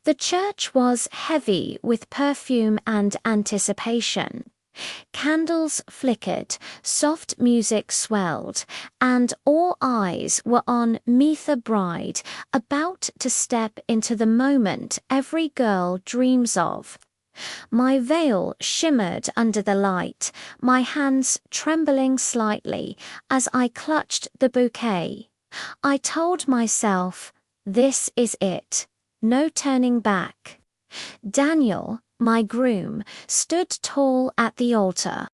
The church was heavy with perfume and anticipation. Candles flickered, soft music swelled, and all eyes were on me, the bride, about to step into the moment every girl dreams of. My veil shimmered under the light, my hands trembling slightly as I clutched the bouquet. I told myself, this is it. No turning back. Daniel, my groom, stood tall at the altar.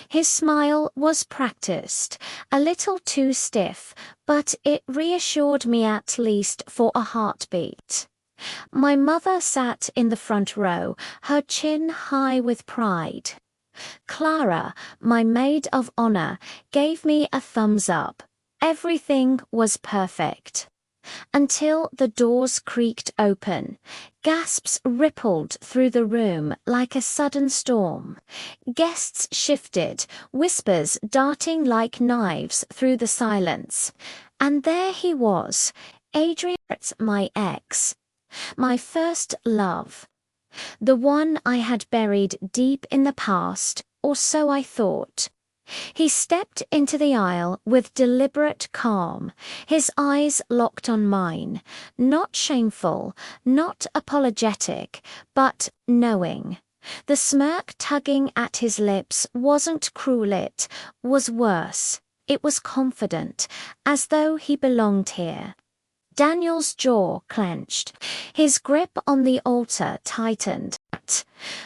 His smile was practiced, a little too stiff, but it reassured me at least for a heartbeat. My mother sat in the front row, her chin high with pride. Clara, my maid of honor, gave me a thumbs up. Everything was perfect. Until the doors creaked open. Gasps rippled through the room like a sudden storm. Guests shifted, whispers darting like knives through the silence. And there he was, Adrian, my ex. My first love. The one I had buried deep in the past, or so I thought. He stepped into the aisle with deliberate calm, his eyes locked on mine, not shameful, not apologetic, but knowing. The smirk tugging at his lips wasn't cruel, it was worse. It was confident, as though he belonged here. Daniel's jaw clenched. His grip on the altar tightened.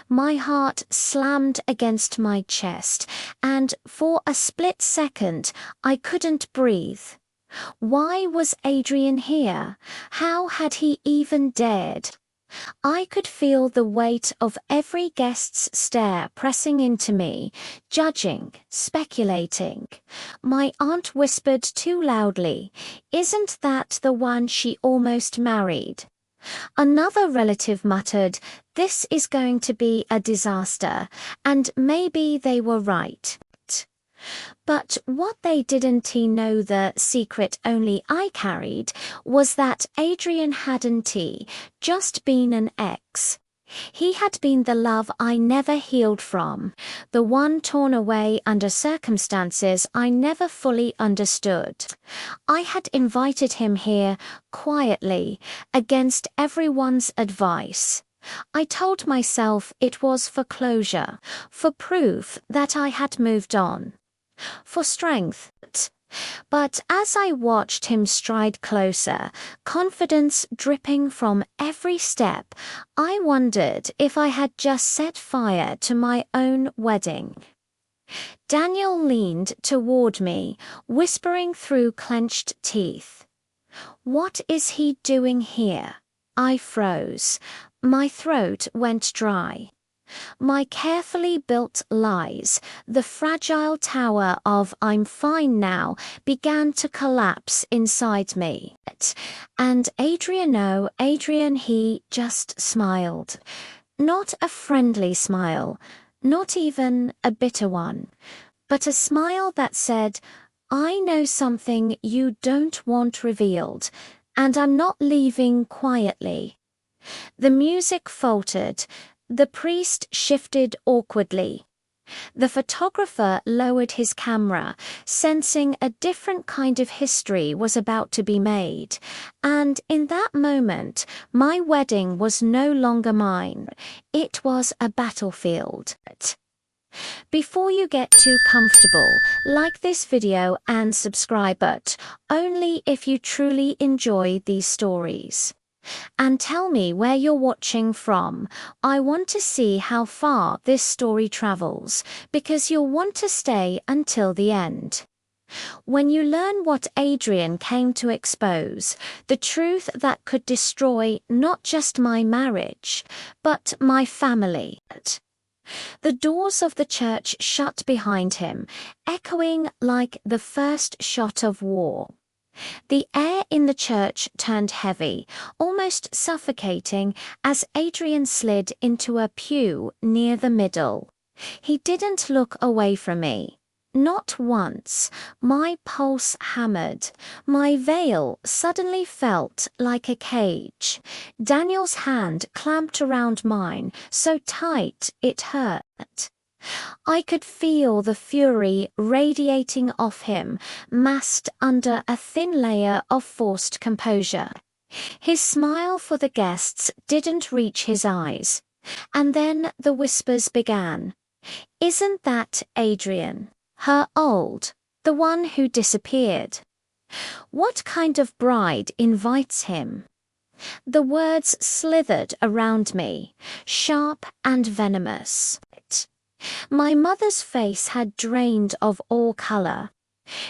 My heart slammed against my chest, and for a split second I couldn't breathe. Why was Adrian here? How had he even dared? I could feel the weight of every guest's stare pressing into me, judging, speculating. My aunt whispered too loudly, "Isn't that the one she almost married?" Another relative muttered, "This is going to be a disaster," and maybe they were right. But what they didn't know, the secret only I carried, was that Adrian hadn't just been an ex. He had been the love I never healed from, the one torn away under circumstances I never fully understood. I had invited him here, quietly, against everyone's advice. I told myself it was for closure, for proof that I had moved on, for strength. But as I watched him stride closer, confidence dripping from every step, I wondered if I had just set fire to my own wedding. Daniel leaned toward me, whispering through clenched teeth. "What is he doing here?" I froze. My throat went dry. My carefully built lies, the fragile tower of "I'm fine now," began to collapse inside me. And Adrian, oh, Adrian, he just smiled. Not a friendly smile, not even a bitter one, but a smile that said, "I know something you don't want revealed, and I'm not leaving quietly." The music faltered. The priest shifted awkwardly. The photographer lowered his camera, sensing a different kind of history was about to be made. And in that moment, my wedding was no longer mine. It was a battlefield. Before you get too comfortable, like this video and subscribe, but only if you truly enjoy these stories. And tell me where you're watching from. I want to see how far this story travels, because you'll want to stay until the end. When you learn what Adrian came to expose, the truth that could destroy not just my marriage, but my family. The doors of the church shut behind him, echoing like the first shot of war. The air in the church turned heavy, almost suffocating, as Adrian slid into a pew near the middle. He didn't look away from me. Not once. My pulse hammered. My veil suddenly felt like a cage. Daniel's hand clamped around mine, so tight it hurt. I could feel the fury radiating off him, masked under a thin layer of forced composure. His smile for the guests didn't reach his eyes. And then the whispers began. "Isn't that Adrian? Her old, the one who disappeared. What kind of bride invites him?" The words slithered around me, sharp and venomous. My mother's face had drained of all color.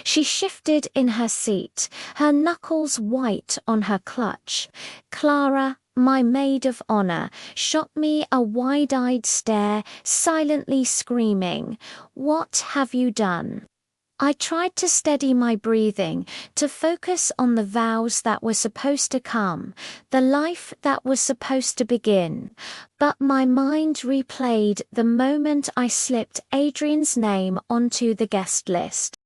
She shifted in her seat, her knuckles white on her clutch. Clara, my maid of honor, shot me a wide-eyed stare, silently screaming, "What have you done?" I tried to steady my breathing, to focus on the vows that were supposed to come, the life that was supposed to begin, but my mind replayed the moment I slipped Adrian's name onto the guest list.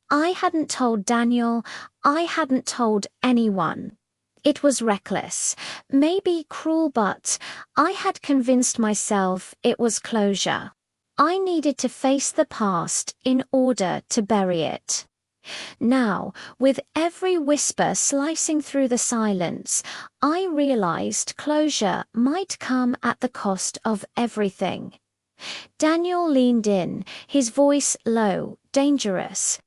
I hadn't told Daniel, I hadn't told anyone. It was reckless, maybe cruel, but I had convinced myself it was closure. I needed to face the past in order to bury it. Now, with every whisper slicing through the silence, I realized closure might come at the cost of everything. Daniel leaned in, his voice low, dangerous.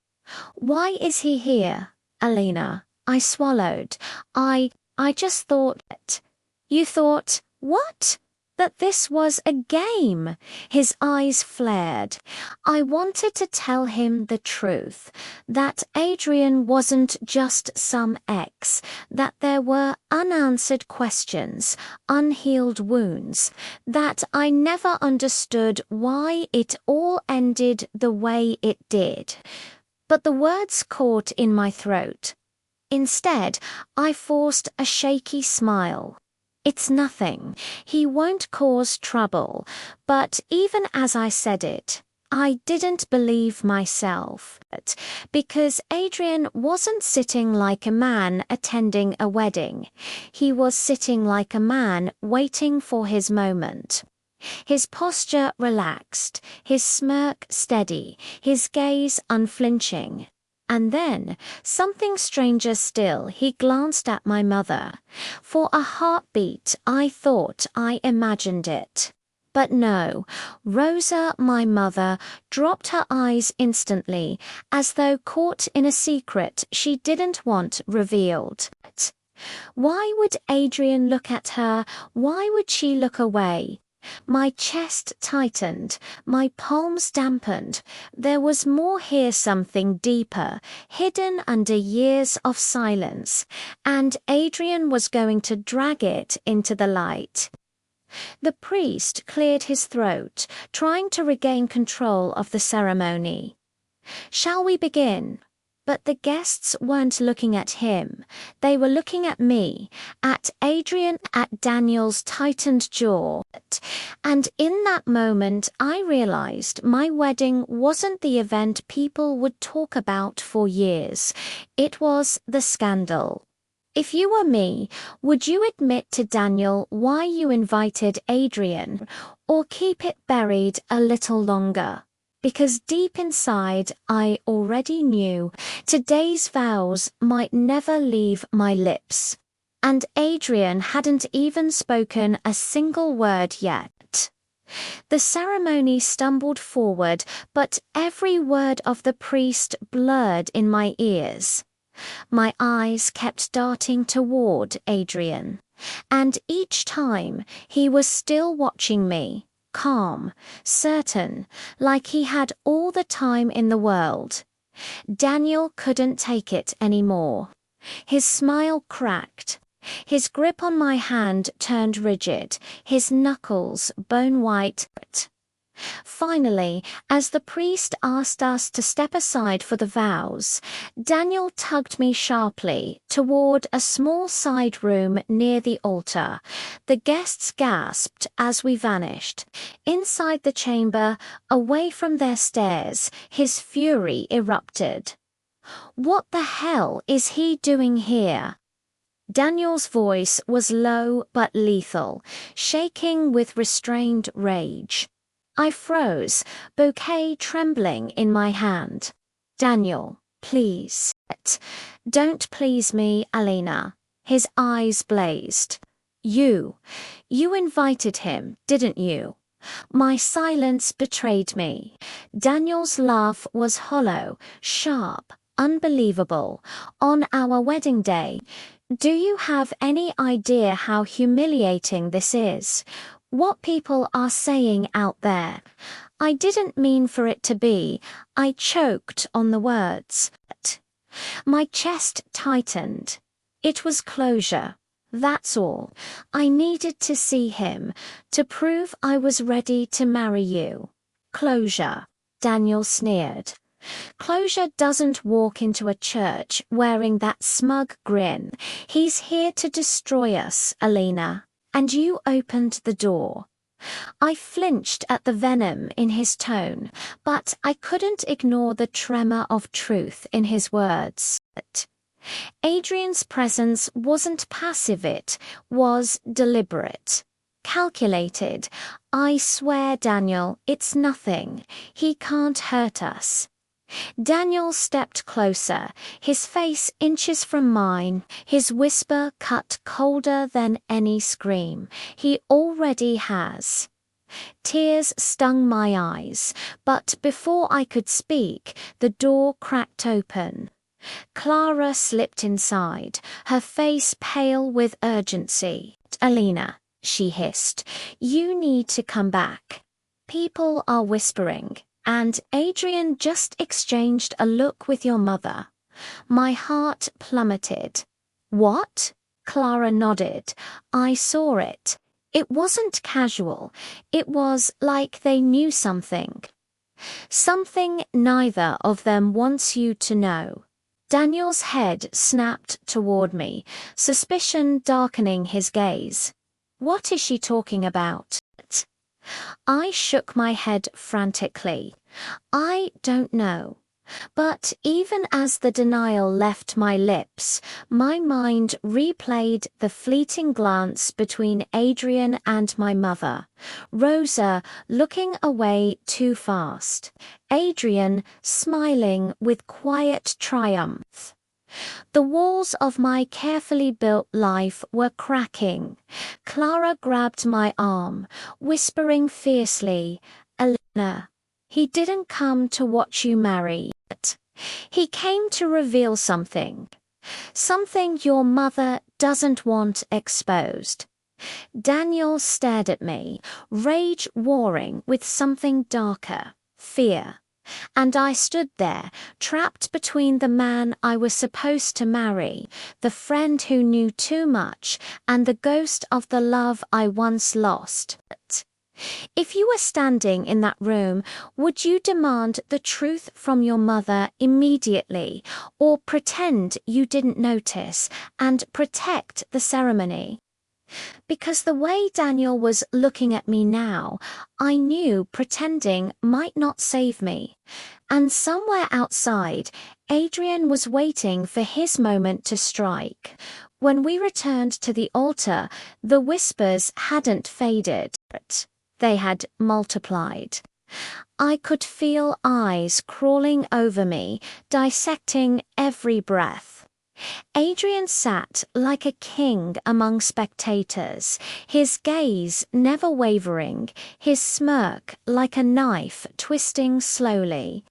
"Why is he here, Elena?" I swallowed. I just thought. "You thought, what?" "That this was a game." His eyes flared. I wanted to tell him the truth, that Adrian wasn't just some ex, that there were unanswered questions, unhealed wounds, that I never understood why it all ended the way it did. But the words caught in my throat. Instead, I forced a shaky smile. "It's nothing. He won't cause trouble." But even as I said it, I didn't believe myself. Because Adrian wasn't sitting like a man attending a wedding. He was sitting like a man waiting for his moment. His posture relaxed, his smirk steady, his gaze unflinching. And then, something stranger still, he glanced at my mother. For a heartbeat, I thought I imagined it. But no, Rosa, my mother, dropped her eyes instantly, as though caught in a secret she didn't want revealed. Why would Adrian look at her? Why would she look away? My chest tightened, my palms dampened. There was more here, something deeper, hidden under years of silence, and Adrian was going to drag it into the light. The priest cleared his throat, trying to regain control of the ceremony. "Shall we begin?" But the guests weren't looking at him. They were looking at me, at Adrian, at Daniel's tightened jaw. And in that moment, I realized my wedding wasn't the event people would talk about for years. It was the scandal. If you were me, would you admit to Daniel why you invited Adrian, or keep it buried a little longer? Because deep inside, I already knew today's vows might never leave my lips. And Adrian hadn't even spoken a single word yet. The ceremony stumbled forward, but every word of the priest blurred in my ears. My eyes kept darting toward Adrian, and each time he was still watching me. Calm, certain, like he had all the time in the world. Daniel couldn't take it anymore. His smile cracked. His grip on my hand turned rigid, his knuckles bone white. Finally, as the priest asked us to step aside for the vows, Daniel tugged me sharply toward a small side room near the altar. The guests gasped as we vanished. Inside the chamber, away from their stares, his fury erupted. "What the hell is he doing here?" Daniel's voice was low but lethal, shaking with restrained rage. I froze, bouquet trembling in my hand. "Daniel, please." "Don't please me, Elena." His eyes blazed. You invited him, didn't you?" My silence betrayed me. Daniel's laugh was hollow, sharp, unbelievable. "On our wedding day. Do you have any idea how humiliating this is? What people are saying out there?" I didn't mean for it to be. I choked on the words. My chest tightened. It was closure. That's all. I needed to see him, to prove I was ready to marry you. "Closure," Daniel sneered. "Closure doesn't walk into a church wearing that smug grin. He's here to destroy us, Elena. And you opened the door." I flinched at the venom in his tone, but I couldn't ignore the tremor of truth in his words. Adrian's presence wasn't passive, it was deliberate. Calculated. "I swear, Daniel, it's nothing. He can't hurt us." Daniel stepped closer, his face inches from mine, his whisper cut colder than any scream. "He already has." Tears stung my eyes, but before I could speak, the door cracked open. Clara slipped inside, her face pale with urgency. "Elena," she hissed, "you need to come back. People are whispering, and Adrian just exchanged a look with your mother." My heart plummeted. "What?" Clara nodded. "I saw it. It wasn't casual. It was like they knew something. Something neither of them wants you to know." Daniel's head snapped toward me, suspicion darkening his gaze. "What is she talking about?" I shook my head frantically. "I don't know." But even as the denial left my lips, my mind replayed the fleeting glance between Adrian and my mother. Rosa looking away too fast. Adrian smiling with quiet triumph. The walls of my carefully built life were cracking. Clara grabbed my arm, whispering fiercely, "Elena, he didn't come to watch you marry. He came to reveal something. Something your mother doesn't want exposed." Daniel stared at me, rage warring with something darker, fear. And I stood there, trapped between the man I was supposed to marry, the friend who knew too much, and the ghost of the love I once lost. If you were standing in that room, would you demand the truth from your mother immediately, or pretend you didn't notice and protect the ceremony? Because the way Daniel was looking at me now, I knew pretending might not save me. And somewhere outside, Adrian was waiting for his moment to strike. When we returned to the altar, the whispers hadn't faded. They had multiplied. I could feel eyes crawling over me, dissecting every breath. Adrian sat like a king among spectators, his gaze never wavering, his smirk like a knife twisting slowly.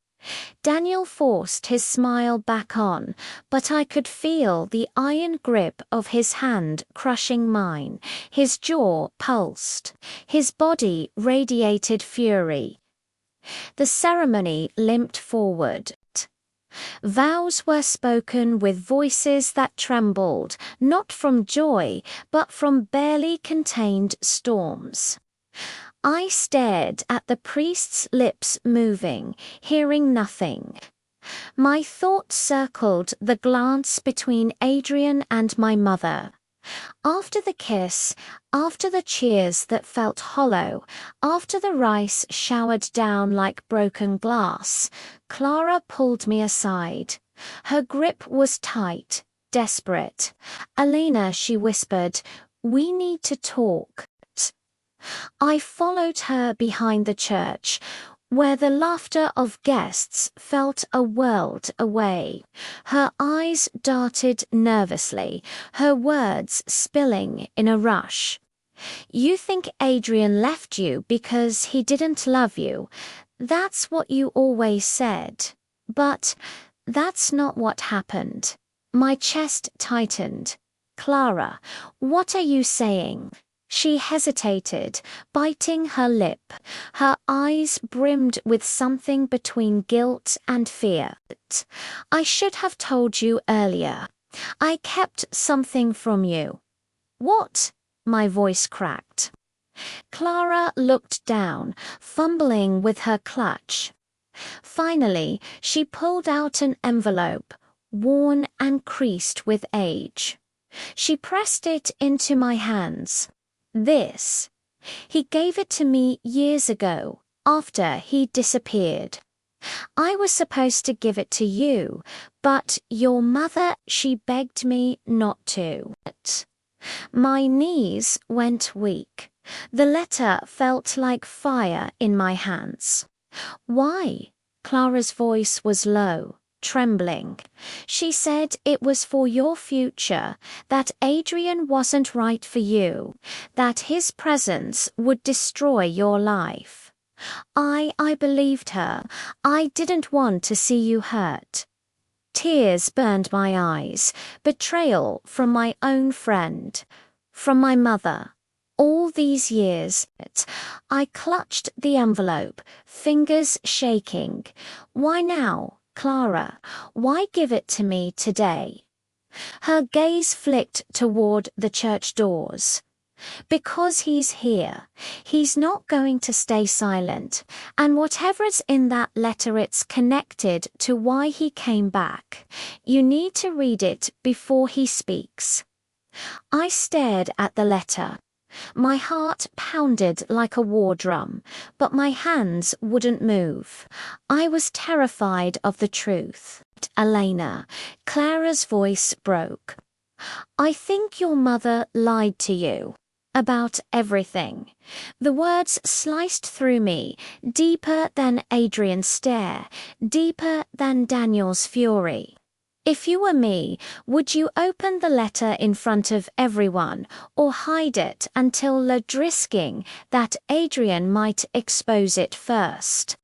Daniel forced his smile back on, but I could feel the iron grip of his hand crushing mine. His jaw pulsed. His body radiated fury. The ceremony limped forward. Vows were spoken with voices that trembled, not from joy, but from barely contained storms. I stared at the priest's lips moving, hearing nothing. My thoughts circled the glance between Adrian and my mother. After the kiss, after the cheers that felt hollow, after the rice showered down like broken glass, Clara pulled me aside. Her grip was tight, desperate. "Elena," she whispered, "we need to talk." I followed her behind the church, where the laughter of guests felt a world away. Her eyes darted nervously, her words spilling in a rush. "You think Adrian left you because he didn't love you. That's what you always said. But that's not what happened." My chest tightened. "Clara, what are you saying?" She hesitated, biting her lip. Her eyes brimmed with something between guilt and fear. "I should have told you earlier. I kept something from you." "What?" My voice cracked. Clara looked down, fumbling with her clutch. Finally, she pulled out an envelope, worn and creased with age. She pressed it into my hands. "This. He gave it to me years ago, after he disappeared. I was supposed to give it to you, but your mother, she begged me not to." My knees went weak. The letter felt like fire in my hands. "Why?" Clara's voice was low, trembling. "She said it was for your future, that Adrian wasn't right for you, that his presence would destroy your life." I believed her. I didn't want to see you hurt. Tears burned my eyes. Betrayal from my own friend, from my mother. All these years, I clutched the envelope, fingers shaking. "Why now, Clara? Why give it to me today?" Her gaze flicked toward the church doors. "Because he's here. He's not going to stay silent. And whatever's in that letter, it's connected to why he came back. You need to read it before he speaks." I stared at the letter. My heart pounded like a war drum, but my hands wouldn't move. I was terrified of the truth. "Elena," Clara's voice broke. "I think your mother lied to you. About everything." The words sliced through me, deeper than Adrian's stare, deeper than Daniel's fury. "If you were me, would you open the letter in front of everyone, or hide it until the risking that Adrian might expose it first?"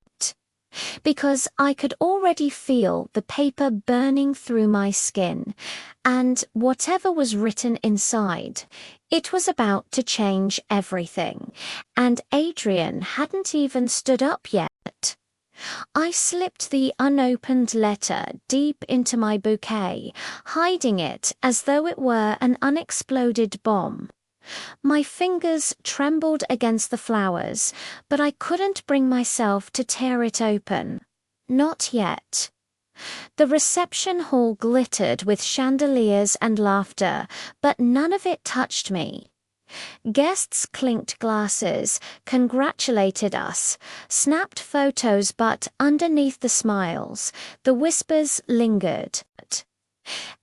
Because I could already feel the paper burning through my skin, and whatever was written inside, it was about to change everything, and Adrian hadn't even stood up yet. I slipped the unopened letter deep into my bouquet, hiding it as though it were an unexploded bomb. My fingers trembled against the flowers, but I couldn't bring myself to tear it open. Not yet. The reception hall glittered with chandeliers and laughter, but none of it touched me. Guests clinked glasses, congratulated us, snapped photos, but underneath the smiles, the whispers lingered.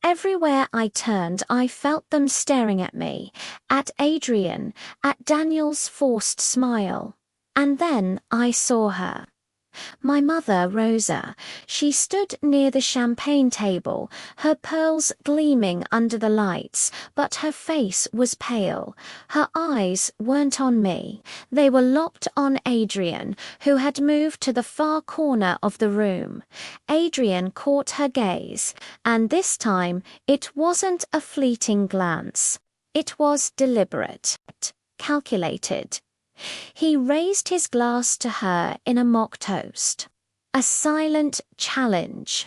Everywhere I turned, I felt them staring at me, at Adrian, at Daniel's forced smile. And then I saw her. My mother, Rosa. She stood near the champagne table, her pearls gleaming under the lights, but her face was pale. Her eyes weren't on me. They were locked on Adrian, who had moved to the far corner of the room. Adrian caught her gaze, and this time it wasn't a fleeting glance. It was deliberate, calculated. He raised his glass to her in a mock toast. A silent challenge.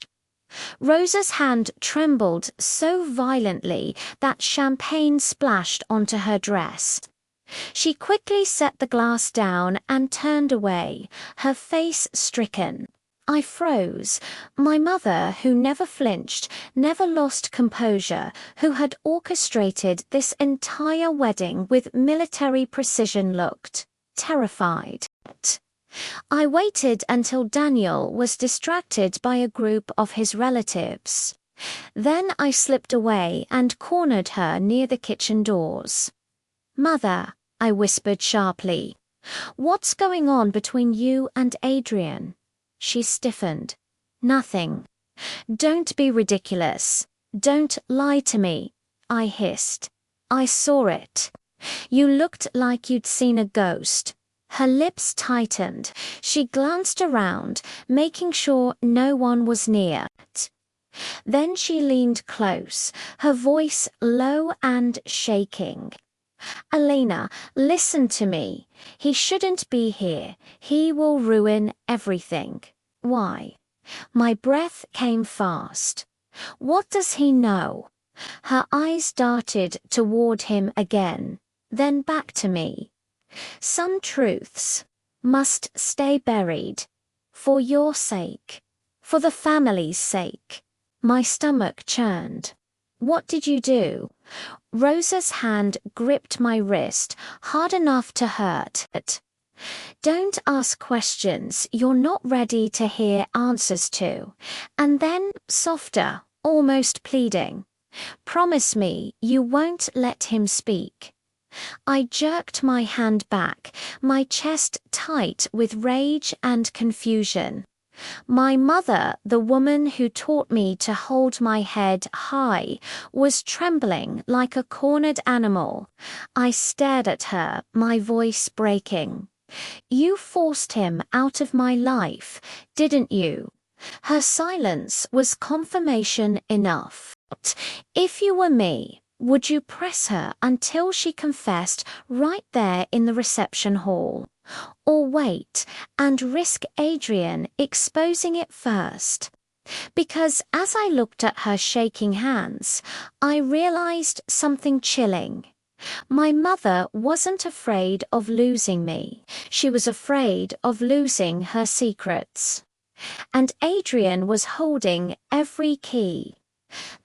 Rosa's hand trembled so violently that champagne splashed onto her dress. She quickly set the glass down and turned away, her face stricken. I froze. My mother, who never flinched, never lost composure, who had orchestrated this entire wedding with military precision, looked terrified. I waited until Daniel was distracted by a group of his relatives. Then I slipped away and cornered her near the kitchen doors. "Mother," I whispered sharply, "what's going on between you and Adrian?" She stiffened. "Nothing." "Don't be ridiculous. Don't lie to me," I hissed. "I saw it. You looked like you'd seen a ghost." Her lips tightened. She glanced around, making sure no one was near. Then she leaned close, her voice low and shaking. "Elena, listen to me. He shouldn't be here. He will ruin everything." "Why?" My breath came fast. "What does he know?" Her eyes darted toward him again, then back to me. "Some truths must stay buried. For your sake. For the family's sake." My stomach churned. "What did you do?" Rosa's hand gripped my wrist, hard enough to hurt. "Don't ask questions you're not ready to hear answers to." And then, softer, almost pleading, "Promise me you won't let him speak." I jerked my hand back, my chest tight with rage and confusion. My mother, the woman who taught me to hold my head high, was trembling like a cornered animal. I stared at her, my voice breaking. "You forced him out of my life, didn't you?" Her silence was confirmation enough. "If you were me, would you press her until she confessed right there in the reception hall? Or wait and risk Adrian exposing it first?" Because as I looked at her shaking hands, I realized something chilling. My mother wasn't afraid of losing me. She was afraid of losing her secrets. And Adrian was holding every key.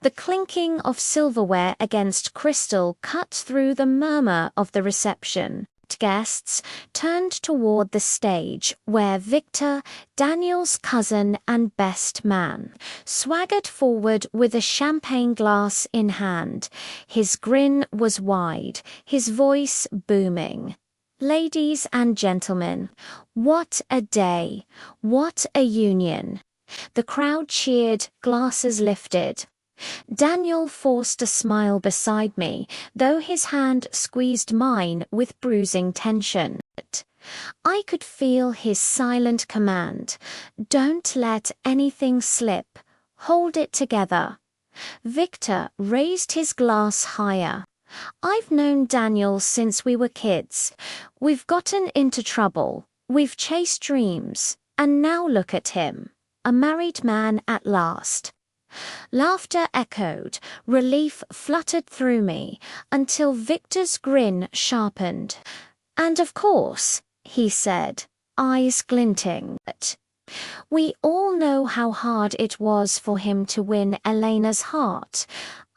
The clinking of silverware against crystal cut through the murmur of the reception. Guests turned toward the stage where Victor, Daniel's cousin and best man, swaggered forward with a champagne glass in hand. His grin was wide, his voice booming. "Ladies and gentlemen, what a day, what a union." The crowd cheered, glasses lifted. Daniel forced a smile beside me, though his hand squeezed mine with bruising tension. I could feel his silent command. "Don't let anything slip. Hold it together." Victor raised his glass higher. "I've known Daniel since we were kids. We've gotten into trouble. We've chased dreams. And now look at him. A married man at last." Laughter echoed, relief fluttered through me, until Victor's grin sharpened. "And of course," he said, eyes glinting, "we all know how hard it was for him to win Elena's heart.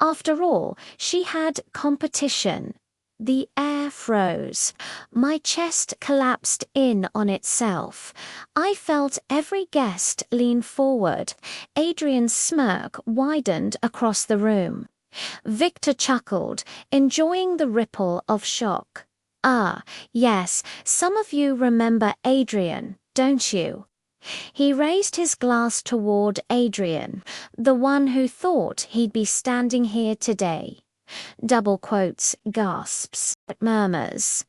After all, she had competition." The air froze. My chest collapsed in on itself. I felt every guest lean forward. Adrian's smirk widened across the room. Victor chuckled, enjoying the ripple of shock. "Ah, yes, some of you remember Adrian, don't you?" He raised his glass toward Adrian, the one who thought he'd be standing here today. Double quotes, gasps, murmurs.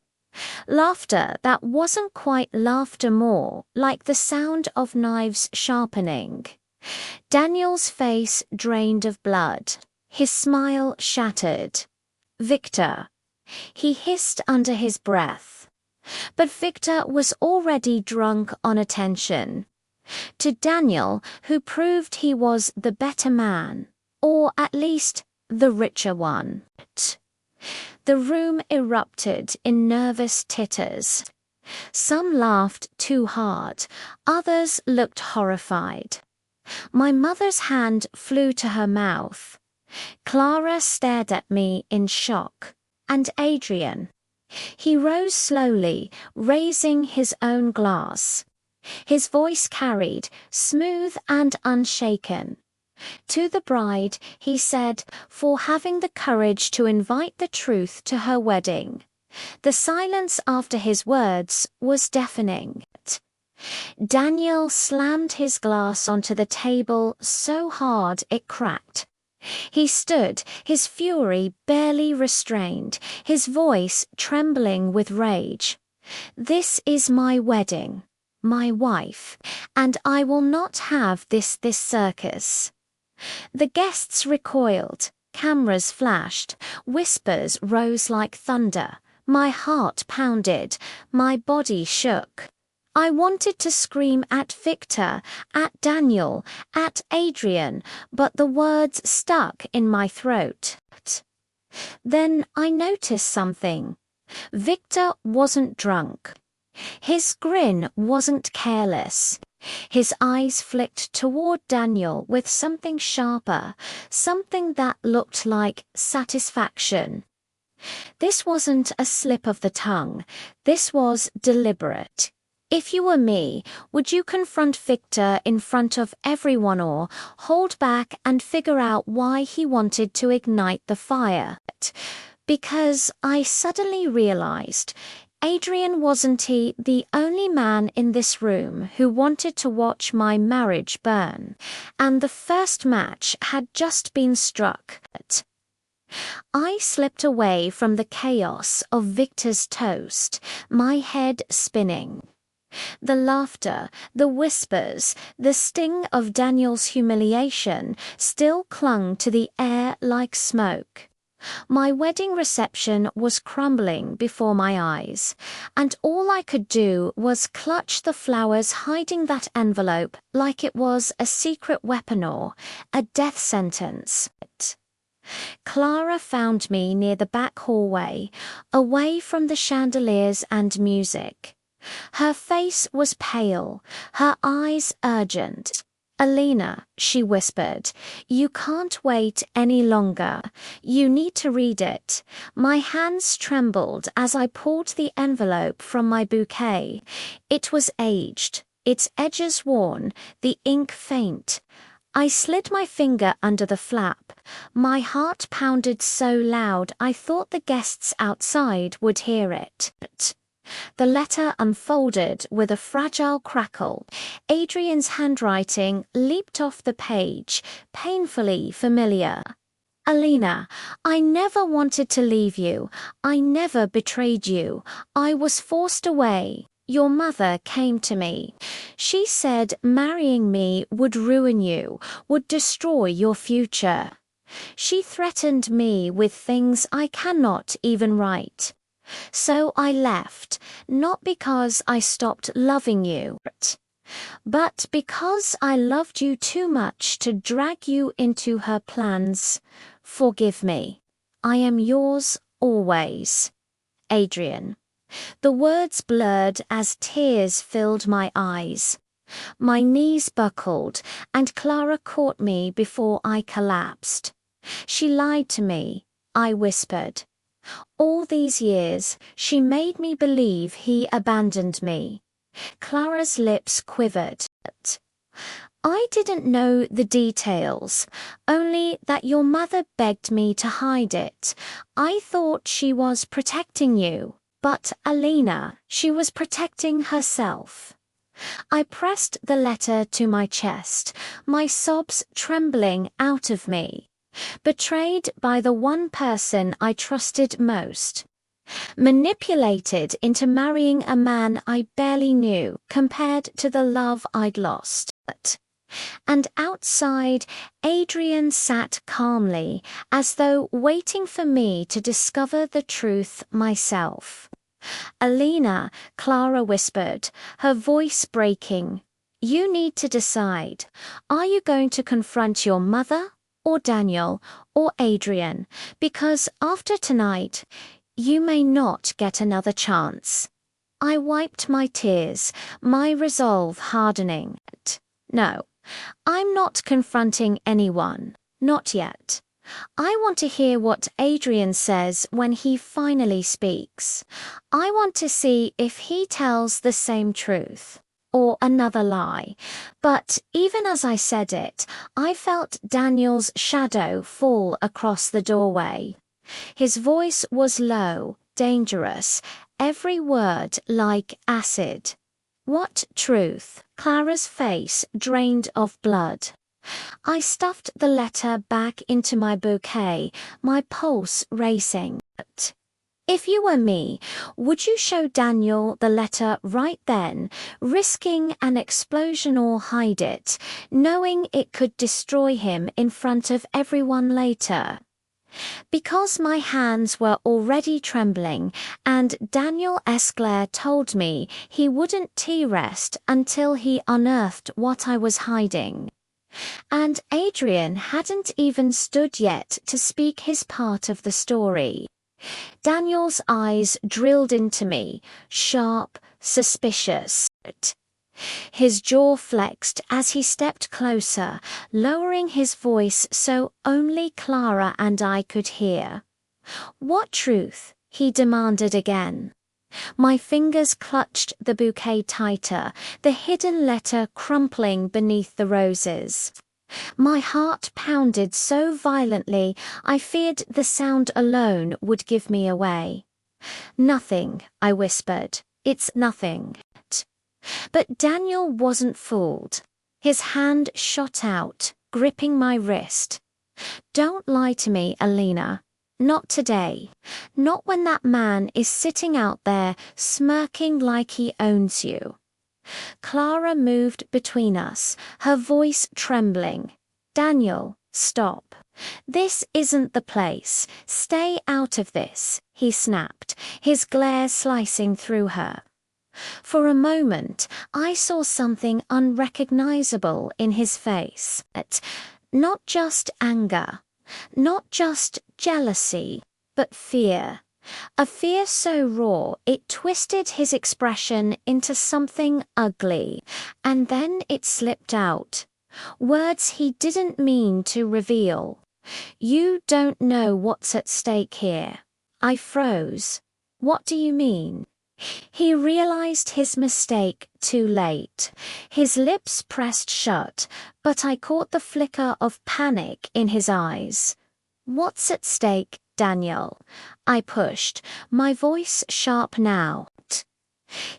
Laughter that wasn't quite laughter, more like the sound of knives sharpening. Daniel's face drained of blood. His smile shattered. "Victor," he hissed under his breath. But Victor was already drunk on attention. To Daniel, who proved he was the better man, or at least the richer one. The room erupted in nervous titters. Some laughed too hard, others looked horrified. My mother's hand flew to her mouth. Clara stared at me in shock. And Adrian. He rose slowly, raising his own glass. His voice carried, smooth and unshaken. To the bride, he said, for having the courage to invite the truth to her wedding. The silence after his words was deafening. Daniel slammed his glass onto the table so hard it cracked. He stood, his fury barely restrained, his voice trembling with rage. "This is my wedding, my wife, and I will not have this circus." The guests recoiled, cameras flashed, whispers rose like thunder. My heart pounded, my body shook. I wanted to scream at Victor, at Daniel, at Adrian, but the words stuck in my throat. Then I noticed something. Victor wasn't drunk. His grin wasn't careless. His eyes flicked toward Daniel with something sharper, something that looked like satisfaction. This wasn't a slip of the tongue. This was deliberate. If you were me, would you confront Victor in front of everyone or hold back and figure out why he wanted to ignite the fire? Because I suddenly realized Adrian wasn't he the only man in this room who wanted to watch my marriage burn, and the first match had just been struck. I slipped away from the chaos of Victor's toast, my head spinning. The laughter, the whispers, the sting of Daniel's humiliation still clung to the air like smoke. My wedding reception was crumbling before my eyes, and all I could do was clutch the flowers hiding that envelope like it was a secret weapon or a death sentence. Clara found me near the back hallway, away from the chandeliers and music. Her face was pale, her eyes urgent. "Elena," she whispered, "you can't wait any longer. You need to read it." My hands trembled as I pulled the envelope from my bouquet. It was aged, its edges worn, the ink faint. I slid my finger under the flap. My heart pounded so loud I thought the guests outside would hear it. The letter unfolded with a fragile crackle. Adrian's handwriting leaped off the page, painfully familiar. "Elena, I never wanted to leave you. I never betrayed you. I was forced away. Your mother came to me. She said marrying me would ruin you, would destroy your future. She threatened me with things I cannot even write. So I left, not because I stopped loving you, but because I loved you too much to drag you into her plans. Forgive me. I am yours always. Adrian." The words blurred as tears filled my eyes. My knees buckled, and Clara caught me before I collapsed. "She lied to me," I whispered. "All these years, she made me believe he abandoned me." Clara's lips quivered. "I didn't know the details, only that your mother begged me to hide it. I thought she was protecting you, but Elena, she was protecting herself." I pressed the letter to my chest, my sobs trembling out of me. Betrayed by the one person I trusted most. Manipulated into marrying a man I barely knew compared to the love I'd lost. And outside, Adrian sat calmly, as though waiting for me to discover the truth myself. "Elena," Clara whispered, her voice breaking, "you need to decide. Are you going to confront your mother, or Daniel, or Adrian? Because after tonight, You may not get another chance. I wiped my tears, my resolve hardening. No, I'm not confronting anyone, not yet. I want to hear what Adrian says when he finally speaks. I want to see if he tells the same truth or another lie. But even as I said it, I felt Daniel's shadow fall across the doorway. His voice was low, dangerous, every word like acid. What truth? Clara's face drained of blood. I stuffed the letter back into my bouquet, my pulse racing. If you were me, would you show Daniel the letter right then, risking an explosion or hide it, knowing it could destroy him in front of everyone later? Because my hands were already trembling, and Daniel Esclair told me he wouldn't tea rest until he unearthed what I was hiding. And Adrian hadn't even stood yet to speak his part of the story. Daniel's eyes drilled into me, sharp, suspicious. His jaw flexed as he stepped closer, lowering his voice so only Clara and I could hear. "What truth?" he demanded again. My fingers clutched the bouquet tighter, the hidden letter crumpling beneath the roses. My heart pounded so violently I feared the sound alone would give me away. "Nothing," I whispered. "It's nothing." But Daniel wasn't fooled. His hand shot out, gripping my wrist. "Don't lie to me, Elena. Not today. Not when that man is sitting out there smirking like he owns you." Clara moved between us, her voice trembling. "Daniel, stop. This isn't the place. Stay out of this," he snapped, his glare slicing through her. For a moment, I saw something unrecognizable in his face. Not just anger, not just jealousy, but fear. A fear so raw it twisted his expression into something ugly, and then it slipped out. Words he didn't mean to reveal. "You don't know what's at stake here." I froze. "What do you mean?" He realized his mistake too late. His lips pressed shut, but I caught the flicker of panic in his eyes. "What's at stake, Daniel?" I pushed, my voice sharp now.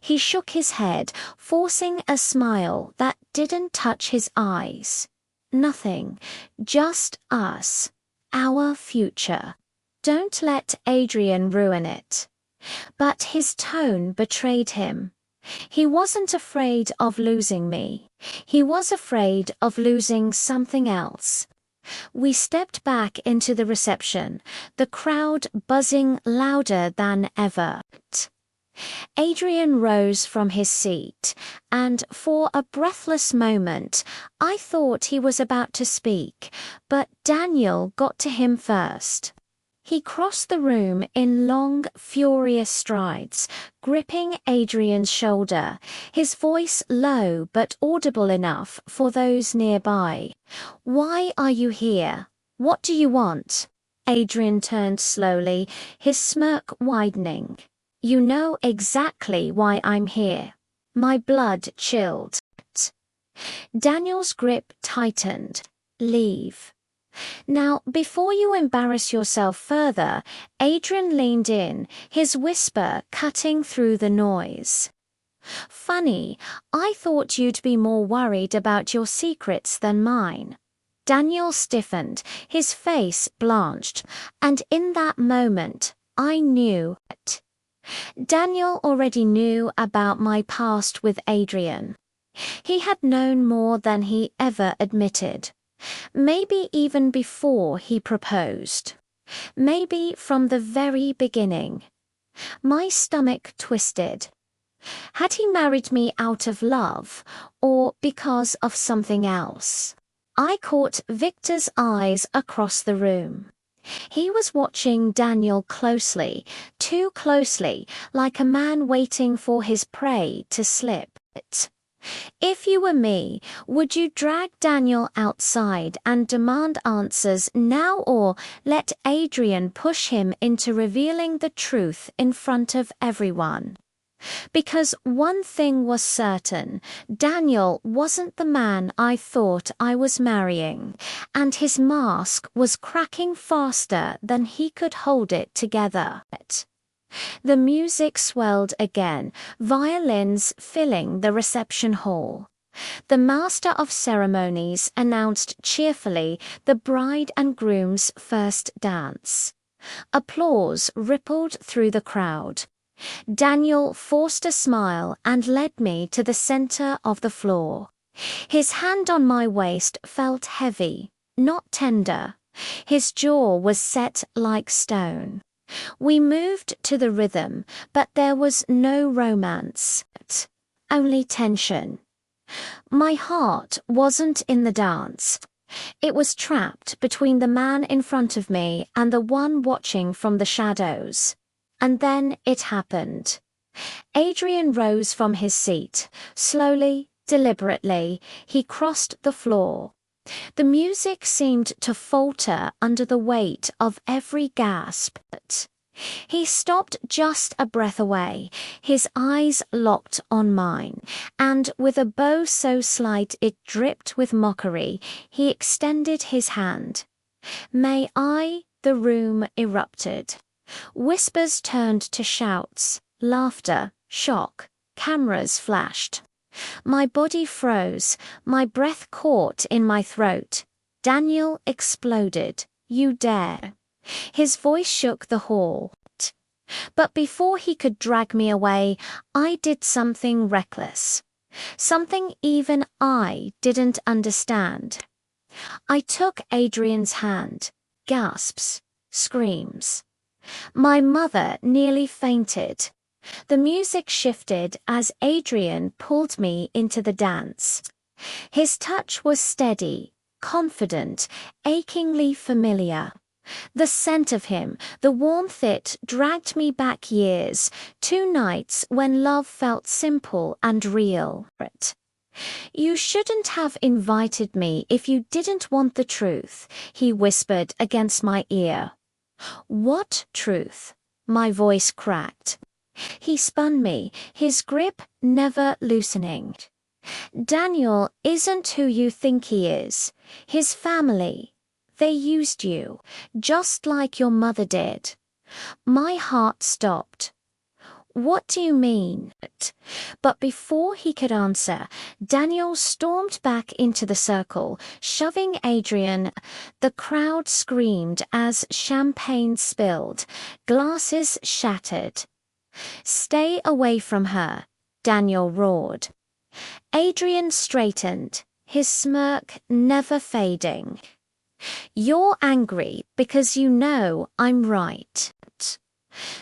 He shook his head, forcing a smile that didn't touch his eyes. "Nothing, just us. Our future. Don't let Adrian ruin it." But his tone betrayed him. He wasn't afraid of losing me. He was afraid of losing something else. We stepped back into the reception, the crowd buzzing louder than ever. Adrian rose from his seat, and for a breathless moment, I thought he was about to speak, but Daniel got to him first. He crossed the room in long, furious strides, gripping Adrian's shoulder, his voice low but audible enough for those nearby. "Why are you here? What do you want?" Adrian turned slowly, his smirk widening. "You know exactly why I'm here." My blood chilled. Daniel's grip tightened. "Leave." Now, before you embarrass yourself further, Adrian leaned in, his whisper cutting through the noise. "Funny, I thought you'd be more worried about your secrets than mine." Daniel stiffened, his face blanched, and in that moment, I knew it. Daniel already knew about my past with Adrian. He had known more than he ever admitted. Maybe even before he proposed. Maybe from the very beginning. My stomach twisted. Had he married me out of love, or because of something else? I caught Victor's eyes across the room. He was watching Daniel closely, too closely, like a man waiting for his prey to slip. If you were me, would you drag Daniel outside and demand answers now, or let Adrian push him into revealing the truth in front of everyone? Because one thing was certain, Daniel wasn't the man I thought I was marrying, and his mask was cracking faster than he could hold it together. The music swelled again, violins filling the reception hall. The master of ceremonies announced cheerfully the bride and groom's first dance. Applause rippled through the crowd. Daniel forced a smile and led me to the center of the floor. His hand on my waist felt heavy, not tender. His jaw was set like stone. We moved to the rhythm, but there was no romance, only tension. My heart wasn't in the dance. It was trapped between the man in front of me and the one watching from the shadows. And then it happened. Adrian rose from his seat. Slowly, deliberately, he crossed the floor. The music seemed to falter under the weight of every gasp. He stopped just a breath away, his eyes locked on mine, and with a bow so slight it dripped with mockery, he extended his hand. "May I?" The room erupted. Whispers turned to shouts, laughter, shock. Cameras flashed. My body froze, my breath caught in my throat. Daniel exploded. "You dare!" His voice shook the hall. But before he could drag me away, I did something reckless. Something even I didn't understand. I took Adrian's hand. Gasps. Screams. My mother nearly fainted. The music shifted as Adrian pulled me into the dance. His touch was steady, confident, achingly familiar. The scent of him, the warmth, it dragged me back years, 2 nights when love felt simple and real. "You shouldn't have invited me if you didn't want the truth," he whispered against my ear. "What truth?" My voice cracked. He spun me, his grip never loosening. "Daniel isn't who you think he is. His family. They used you, just like your mother did." My heart stopped. "What do you mean?" But before he could answer, Daniel stormed back into the circle, shoving Adrian. The crowd screamed as champagne spilled, glasses shattered. "Stay away from her," Daniel roared. Adrian straightened, his smirk never fading. "You're angry because you know I'm right."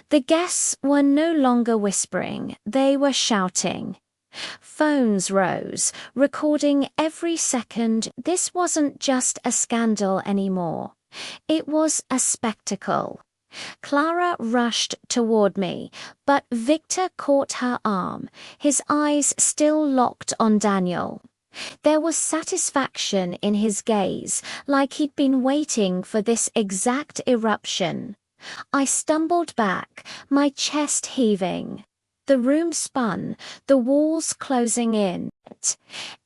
The guests were no longer whispering, they were shouting. Phones rose, recording every second. This wasn't just a scandal anymore. It was a spectacle. Clara rushed toward me, but Victor caught her arm, his eyes still locked on Daniel. There was satisfaction in his gaze, like he'd been waiting for this exact eruption. I stumbled back, my chest heaving. The room spun, the walls closing in.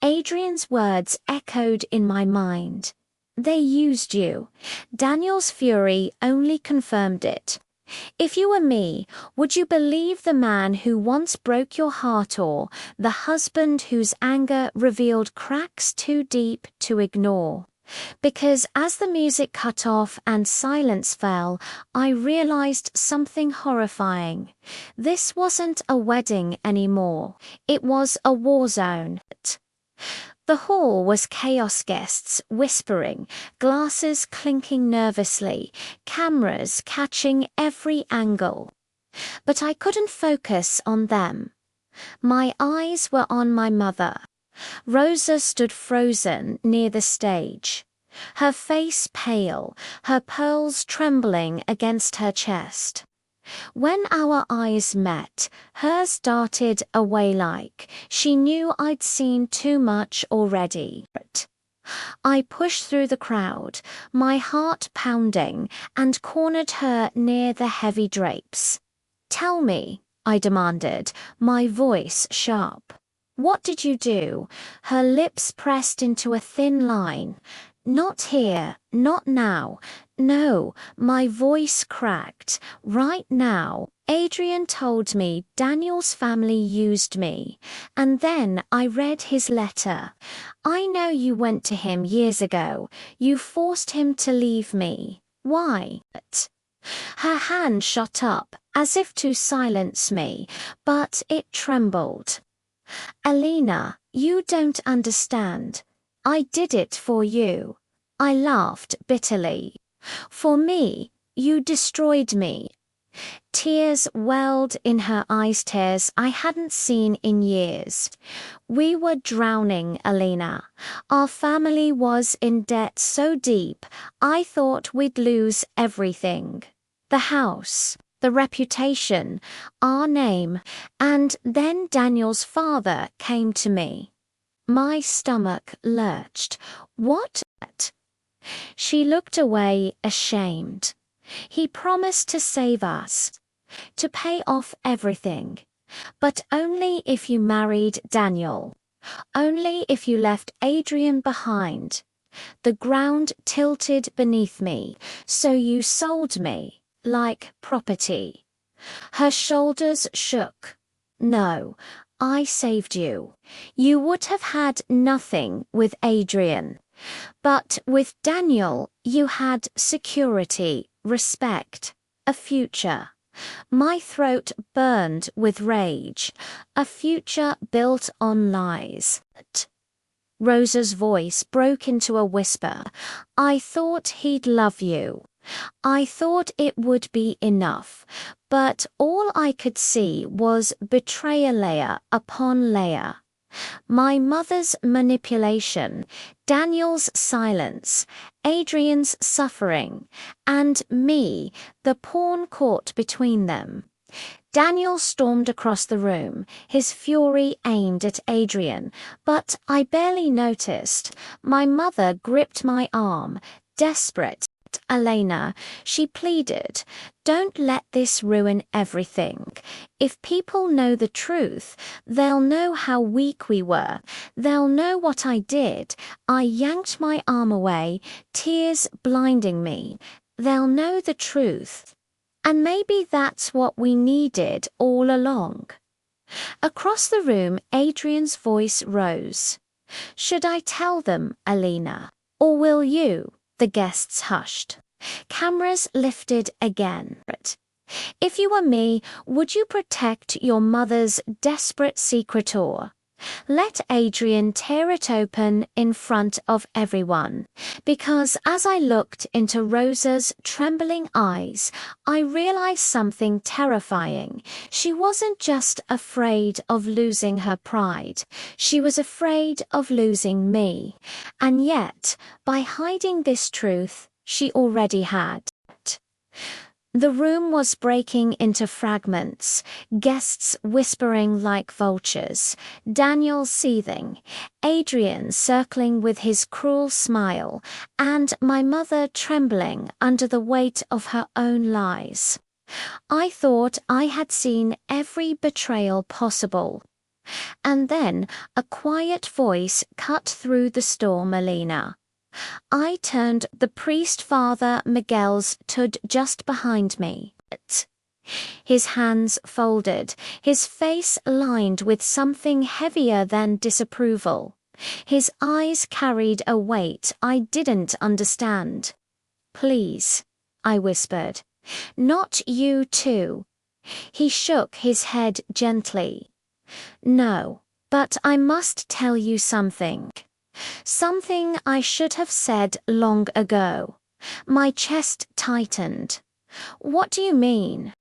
Adrian's words echoed in my mind. "They used you." Daniel's fury only confirmed it. "If you were me, would you believe the man who once broke your heart, or the husband whose anger revealed cracks too deep to ignore?" Because as the music cut off and silence fell, I realized something horrifying. This wasn't a wedding anymore. It was a war zone. The hall was chaos, guests whispering, glasses clinking nervously, cameras catching every angle. But I couldn't focus on them. My eyes were on my mother. Rosa stood frozen near the stage. her face pale, her pearls trembling against her chest. When our eyes met, hers darted away like she knew I'd seen too much already. I pushed through the crowd, my heart pounding, and cornered her near the heavy drapes. "Tell me," I demanded, my voice sharp. "What did you do?" Her lips pressed into a thin line. "Not here, not now. No," my voice cracked. "Right now. Adrian told me Daniel's family used me, and then I read his letter. I know you went to him years ago. You forced him to leave me. Why?" Her hand shot up, as if to silence me, but it trembled. "Elena, you don't understand. I did it for you." I laughed bitterly. "For me, you destroyed me." Tears welled in her eyes, tears I hadn't seen in years. "We were drowning, Elena. Our family was in debt so deep, I thought we'd lose everything. The house, the reputation, our name, and then Daniel's father came to me." My stomach lurched. "What?" She looked away, ashamed. "He promised to save us, to pay off everything. But only if you married Daniel. Only if you left Adrian behind. The ground tilted beneath me, so you sold me, like property." Her shoulders shook. "No, I saved you. You would have had nothing with Adrian. But with Daniel, you had security, respect, a future." My throat burned with rage. A future built on lies. Rosa's voice broke into a whisper. "I thought he'd love you. I thought it would be enough, but all I could see was betrayal layer upon layer. My mother's manipulation, Daniel's silence, Adrian's suffering, and me, the pawn caught between them." Daniel stormed across the room, his fury aimed at Adrian, but I barely noticed. My mother gripped my arm, desperate. "Elena," she pleaded, "don't let this ruin everything. If people know the truth, they'll know how weak we were. They'll know what I did." I yanked my arm away, tears blinding me. "They'll know the truth. And maybe that's what we needed all along." Across the room, Adrian's voice rose. "Should I tell them, Elena? Or will you?" The guests hushed. Cameras lifted again. "If you were me, would you protect your mother's desperate secret, or let Adrian tear it open in front of everyone?" Because as I looked into Rosa's trembling eyes, I realized something terrifying. She wasn't just afraid of losing her pride. She was afraid of losing me. And yet, by hiding this truth, she already had. The room was breaking into fragments, guests whispering like vultures, Daniel seething, Adrian circling with his cruel smile, and my mother trembling under the weight of her own lies. I thought I had seen every betrayal possible. And then a quiet voice cut through the storm. "Elena." I turned. The priest, Father Miguel's, stood just behind me. His hands folded, his face lined with something heavier than disapproval. His eyes carried a weight I didn't understand. "Please," I whispered. "Not you too." He shook his head gently. "No, but I must tell you something. Something I should have said long ago." My chest tightened. "What do you mean?"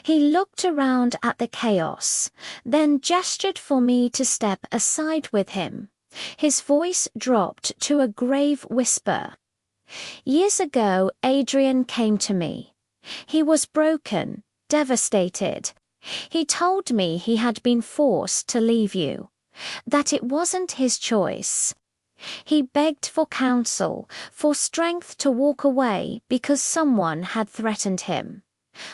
He looked around at the chaos, then gestured for me to step aside with him. His voice dropped to a grave whisper. Years ago, Adrian came to me. He was broken, devastated. He told me he had been forced to leave you, that it wasn't his choice. He begged for counsel, for strength to walk away because someone had threatened him.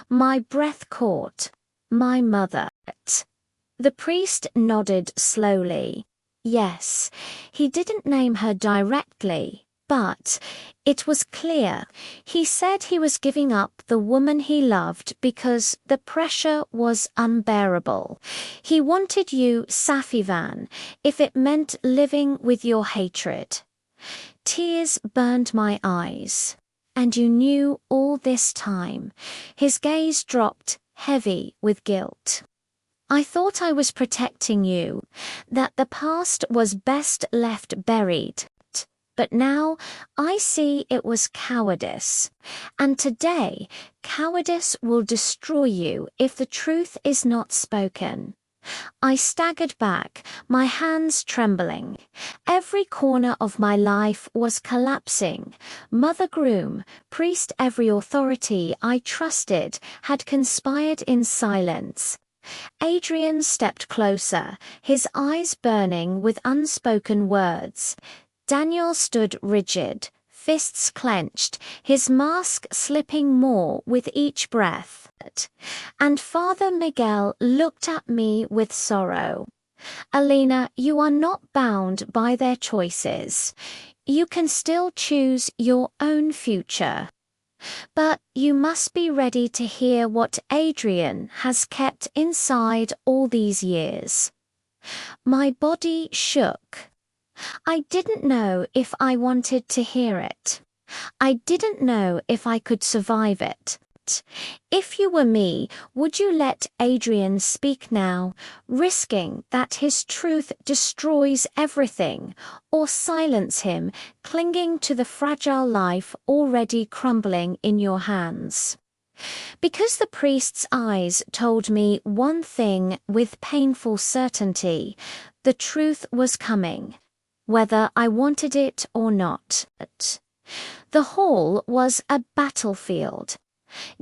My breath caught. My mother. The priest nodded slowly. Yes, he didn't name her directly, but it was clear. He said he was giving up the woman he loved because the pressure was unbearable. He wanted you, Safivan, if it meant living with your hatred. Tears burned my eyes. And you knew all this time. His gaze dropped, heavy with guilt. I thought I was protecting you, that the past was best left buried. But now I see it was cowardice. And today, cowardice will destroy you if the truth is not spoken. I staggered back, my hands trembling. Every corner of my life was collapsing. Mother groom, priest, every authority I trusted had conspired in silence. Adrian stepped closer, his eyes burning with unspoken words. Daniel stood rigid, fists clenched, his mask slipping more with each breath. And Father Miguel looked at me with sorrow. Elena, you are not bound by their choices. You can still choose your own future. But you must be ready to hear what Adrian has kept inside all these years. My body shook. I didn't know if I wanted to hear it. I didn't know if I could survive it. If you were me, would you let Adrian speak now, risking that his truth destroys everything, or silence him, clinging to the fragile life already crumbling in your hands? Because the priest's eyes told me one thing with painful certainty, the truth was coming, whether I wanted it or not. The hall was a battlefield.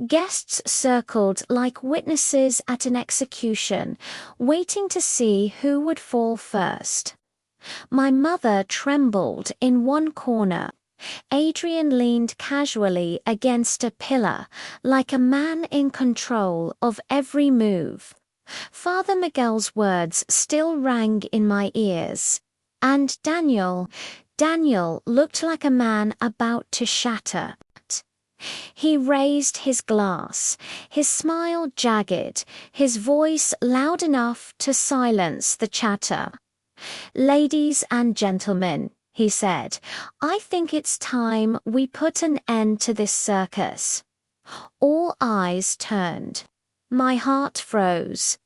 Guests circled like witnesses at an execution, waiting to see who would fall first. My mother trembled in one corner. Adrian leaned casually against a pillar, like a man in control of every move. Father Miguel's words still rang in my ears. And Daniel looked like a man about to shatter. He raised his glass, his smile jagged, his voice loud enough to silence the chatter. "Ladies and gentlemen," he said, "I think it's time we put an end to this circus." All eyes turned. My heart froze.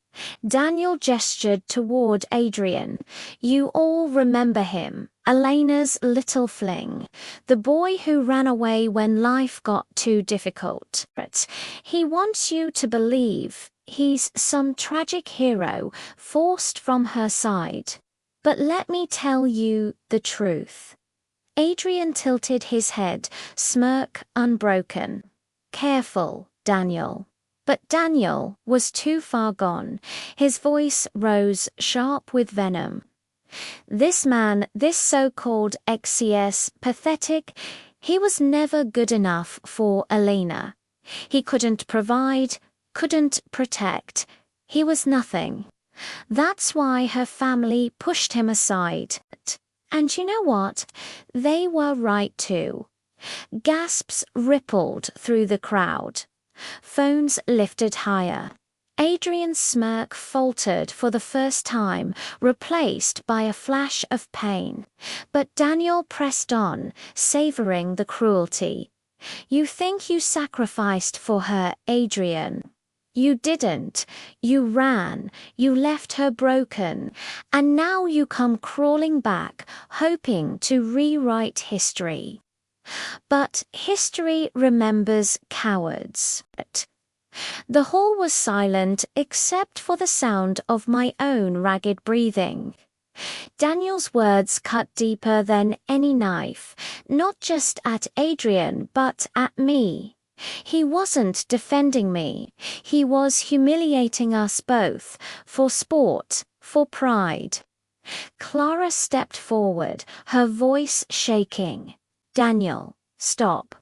Daniel gestured toward Adrian. "You all remember him, Elena's little fling, the boy who ran away when life got too difficult. He wants you to believe he's some tragic hero forced from her side. But let me tell you the truth." Adrian tilted his head, smirk unbroken. "Careful, Daniel." But Daniel was too far gone. His voice rose sharp with venom. "This man, this so-called XCS, pathetic, he was never good enough for Elena. He couldn't provide, couldn't protect. He was nothing. That's why her family pushed him aside. And you know what? They were right too." Gasps rippled through the crowd. Phones lifted higher. Adrian's smirk faltered for the first time, replaced by a flash of pain. But Daniel pressed on, savoring the cruelty. "You think you sacrificed for her, Adrian? You didn't. You ran. You left her broken. And now you come crawling back, hoping to rewrite history. But history remembers cowards." The hall was silent except for the sound of my own ragged breathing. Daniel's words cut deeper than any knife, not just at Adrian but at me. He wasn't defending me. He was humiliating us both, for sport, for pride. Clara stepped forward, her voice shaking. "Daniel, stop.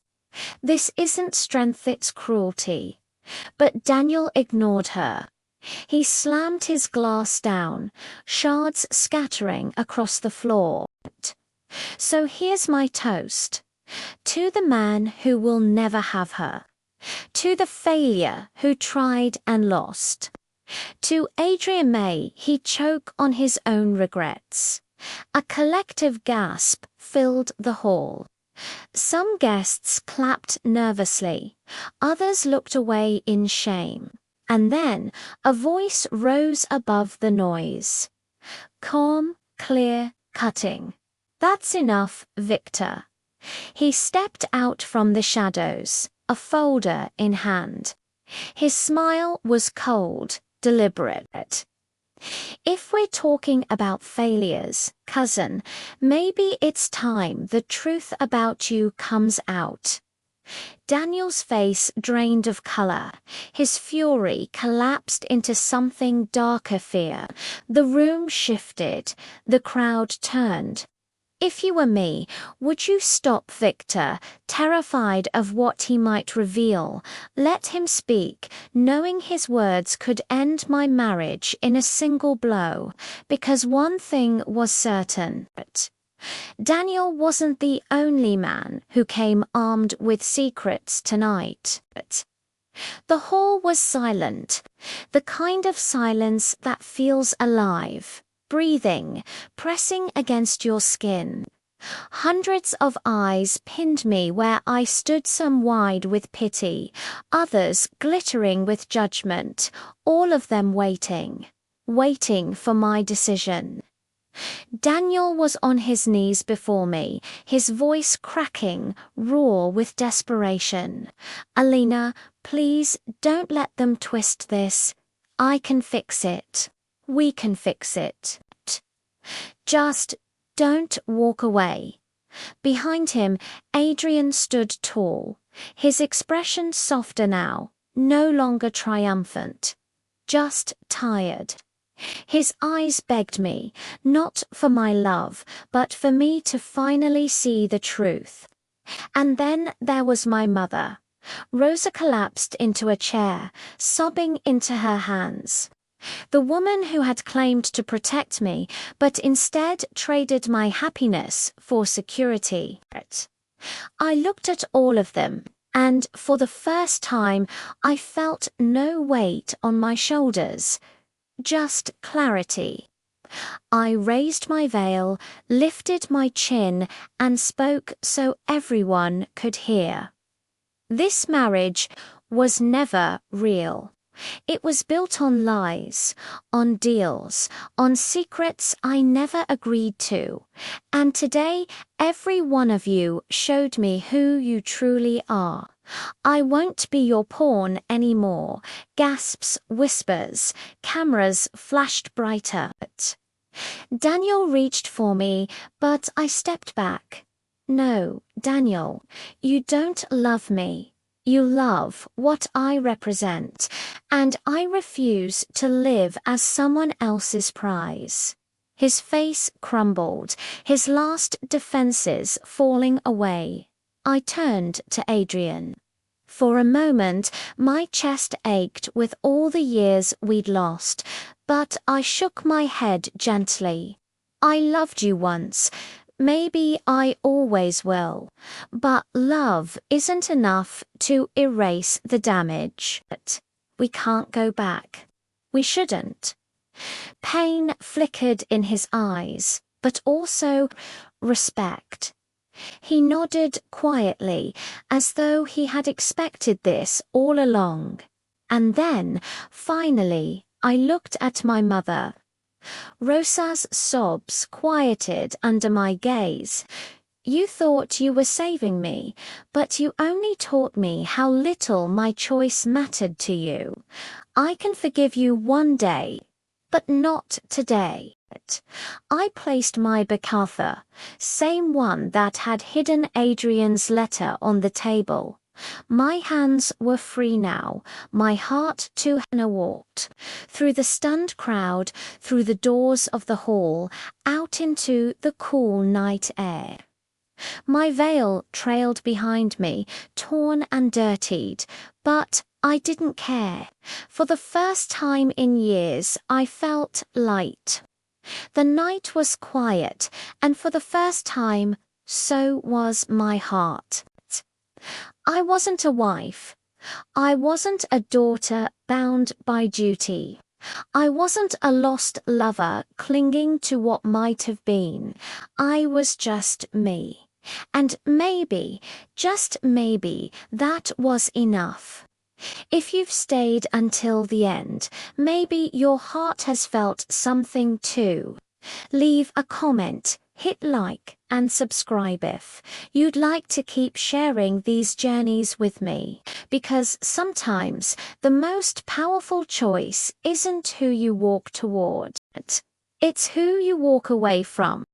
This isn't strength, it's cruelty." But Daniel ignored her. He slammed his glass down, shards scattering across the floor. "So here's my toast. To the man who will never have her. To the failure who tried and lost. To Adrian may he choke on his own regrets." A collective gasp filled the hall. Some guests clapped nervously, others looked away in shame. And then a voice rose above the noise. Calm, clear, cutting. "That's enough, Victor." He stepped out from the shadows, a folder in hand. His smile was cold, deliberate. "If we're talking about failures, cousin, maybe it's time the truth about you comes out." Daniel's face drained of color. His fury collapsed into something darker, fear. The room shifted. The crowd turned. "If you were me, would you stop Victor, terrified of what he might reveal? Let him speak, knowing his words could end my marriage in a single blow, because one thing was certain. Daniel wasn't the only man who came armed with secrets tonight. The hall was silent, the kind of silence that feels alive, breathing, pressing against your skin. Hundreds of eyes pinned me where I stood, some wide with pity, others glittering with judgment, all of them waiting for my decision. Daniel was on his knees before me, his voice cracking, raw with desperation. "Elena, please don't let them twist this. I can fix it. We can fix it. Just don't walk away." Behind him, Adrian stood tall, his expression softer now, no longer triumphant, just tired. His eyes begged me, not for my love, but for me to finally see the truth. And then there was my mother. Rosa collapsed into a chair, sobbing into her hands. The woman who had claimed to protect me, but instead traded my happiness for security. I looked at all of them, and for the first time I felt no weight on my shoulders. Just clarity. I raised my veil, lifted my chin, and spoke so everyone could hear. This marriage was never real. It was built on lies, on deals, on secrets I never agreed to. And today, every one of you showed me who you truly are. I won't be your pawn anymore. Gasps, whispers, cameras flashed brighter. Daniel reached for me, but I stepped back. "No, Daniel, you don't love me. You love what I represent, and I refuse to live as someone else's prize." His face crumbled, his last defenses falling away. I turned to Adrian. For a moment, my chest ached with all the years we'd lost, but I shook my head gently. "I loved you once. Maybe I always will. But love isn't enough to erase the damage. We can't go back. We shouldn't." Pain flickered in his eyes, but also respect. He nodded quietly, as though he had expected this all along. And then, finally, I looked at my mother. Rosa's sobs quieted under my gaze. "You thought you were saving me, but you only taught me how little my choice mattered to you. I can forgive you one day, But not today. I placed my betrayal, same one that had hidden Adrian's letter, on the table. My hands were free now, my heart too. Hannah walked through the stunned crowd, through the doors of the hall, out into the cool night air. My veil trailed behind me, torn and dirtied, but I didn't care. For the first time in years, I felt light. The night was quiet, and for the first time, so was my heart. I wasn't a wife. I wasn't a daughter bound by duty. I wasn't a lost lover clinging to what might have been. I was just me. And maybe, just maybe, that was enough. If you've stayed until the end, maybe your heart has felt something too. Leave a comment, hit like, and subscribe if you'd like to keep sharing these journeys with me, because sometimes the most powerful choice isn't who you walk toward, it's who you walk away from.